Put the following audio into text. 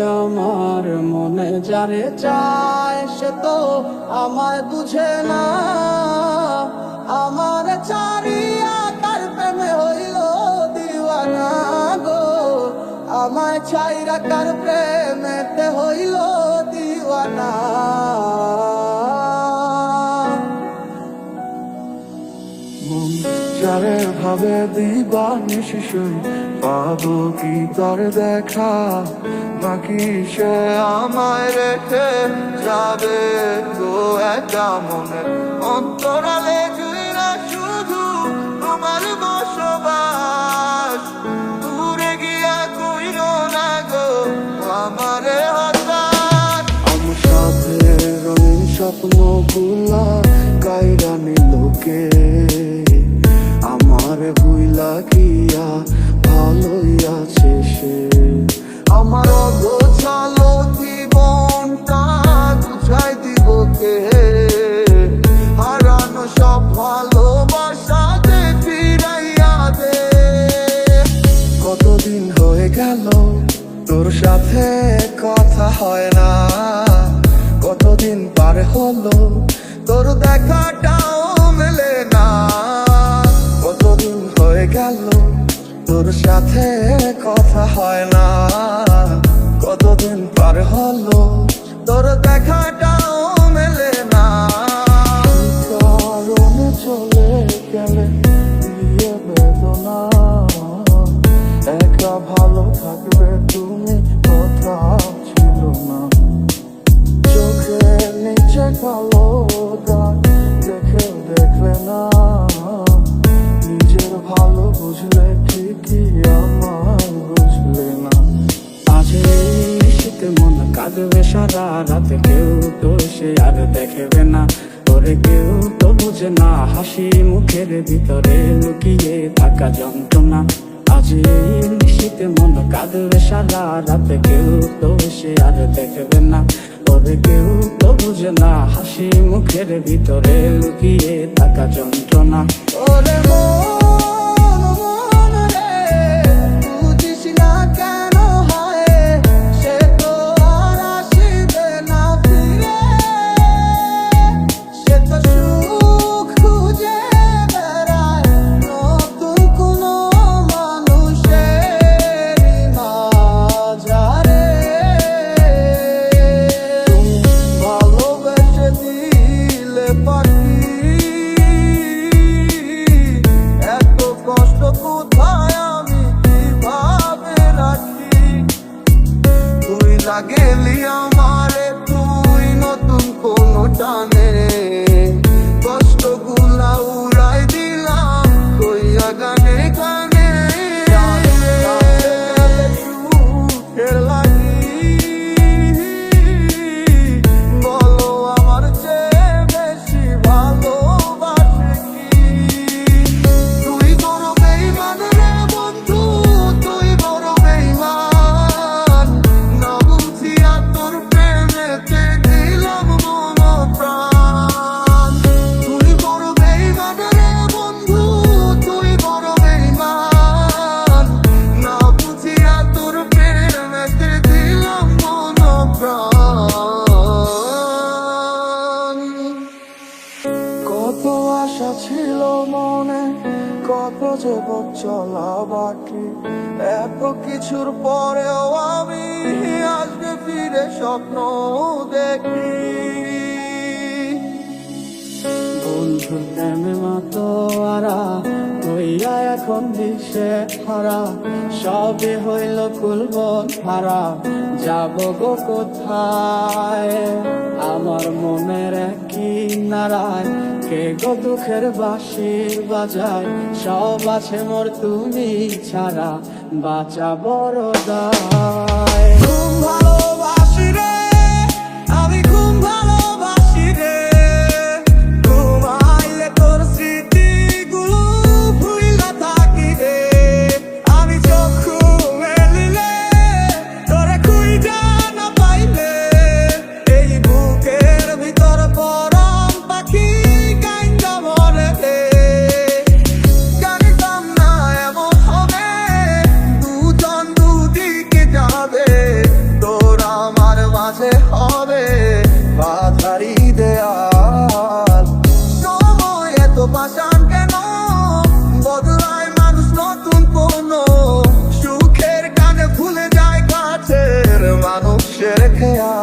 আমার মনে যারে চায় সে তো আমায় বুঝে না। আমার চারিয়া কার প্রেমে হইল দিওয়ানা গো, আমায় ছাইরা কার প্রেমেতে হইল দিওয়ানা। যারে ভাবে দিবানিশি পাবো কি তার দেখা, বাকি সে আমায় রেখে যাবে গো একা মনে অন্তরালে জুইরা শুধু তোমার বসবাস। দূরে গিয়া কইল না গো আমারে হতাশ। আমার সাথে রঙিন স্বপ্ন গুলা কাইরা নিলোকে, আমার ভুইলা গিয়া ভালোই আছে সে। আমার অগোছালো জীবনটা বুঝাই দিব কে, হারানো সব ভালোবাসা যে ফিরাইয়া দে। কতদিন হয়ে গেল তোর সাথে কথা হয় না, কতদিন পার হলো তোর দেখাটাও মেলে না। কতদিন হয়ে গেল তোর সাথে কথা হয় না, কতদিন পার হলো তোর দেখাটাও মেলে না। কারণে চলে গেলে দিয়ে বেদনা, একা ভালো থাকবে তুমি কথা ছিল না। চোখের নিচে কালো দাগ দেখেও দেখলে না, নিজের ভালো বুঝলে ঠিকই আমায় বুঝলে না। আজ এই শীতে মন কাঁদবে সারা রাত, কেউ তো সে আর দেখবে না, তোরে কেউ তো বুঝে না হাসি মুখের ভিতরে লুকিয়ে থাকা যন্ত্রণা। আজ এই শীতে মন কাঁদবে সারা রাত, কেউ তো সে আর দেখবে না, তোরে কেউ তো বুঝে না হাসি মুখের ভিতরে লুকিয়ে থাকা যন্ত্রণা। ওরে মন মন রে, বুঝিস না কেন হয় সে তো আর আসিবে না ফিরে। সে তো সুখ খুঁজে বেড়ায় নতুন কোনো মানুষের মাঝারে। তুমি ভালোবেসে দিলে পাখি, এত কষ্ট কোথায় আমি কিভাবে রাখি। তুই লাগেলি আমারে তুই নতুন কোনো টানে, কষ্টগুলা উড়াই দিলাম কইয়া গানে গানে। সুখের লাগি বলো আমার চেয়ে বেশি ভালোবাসে কি। তুই বড় বেইমান রে বন্ধু, তুই বড় বেইমান, না বুঝিয়া তোর প্রেমেতে দিলাম মন প্রাণ। তুই বড় বেইমান রে বন্ধু, তুই বড় বেইমান, না বুঝিয়া তোর প্রেমেতে দিলাম মন প্রাণ। কত আশা ছিল মনে, কত যে চলা বাকি, এত কিছুর পরেও আমি আজকে ফিরে স্বপ্ন দেখি। বন্ধুর প্রেমে মাতোয়ারা হইয়া এখন দিশে হারা, সবে হইল কুলবন হারা, যাব গো কোথায়। আমার মনের কিনারায় কে গো দুঃখের বাঁশি বাজায়, সব আছে মোর তুমি ছাড়া বাঁচা বড় দায়। ঘুম ভালোবাসি রে, আমি ঘুম ভালোবাসি রে, ঘুমাইলে তোর স্মৃতিগুলো ভুইলা থাকি রে। আমি চক্ষু মেলিলে তোরে খুঁজা না পাইলে, এই বুকের ভিতর পরাণ পাখি কাইন্দা মরে রে। জানিতাম না এমন হবে, দুজন দুদিকে যাব কাছের মানুষের খেয়া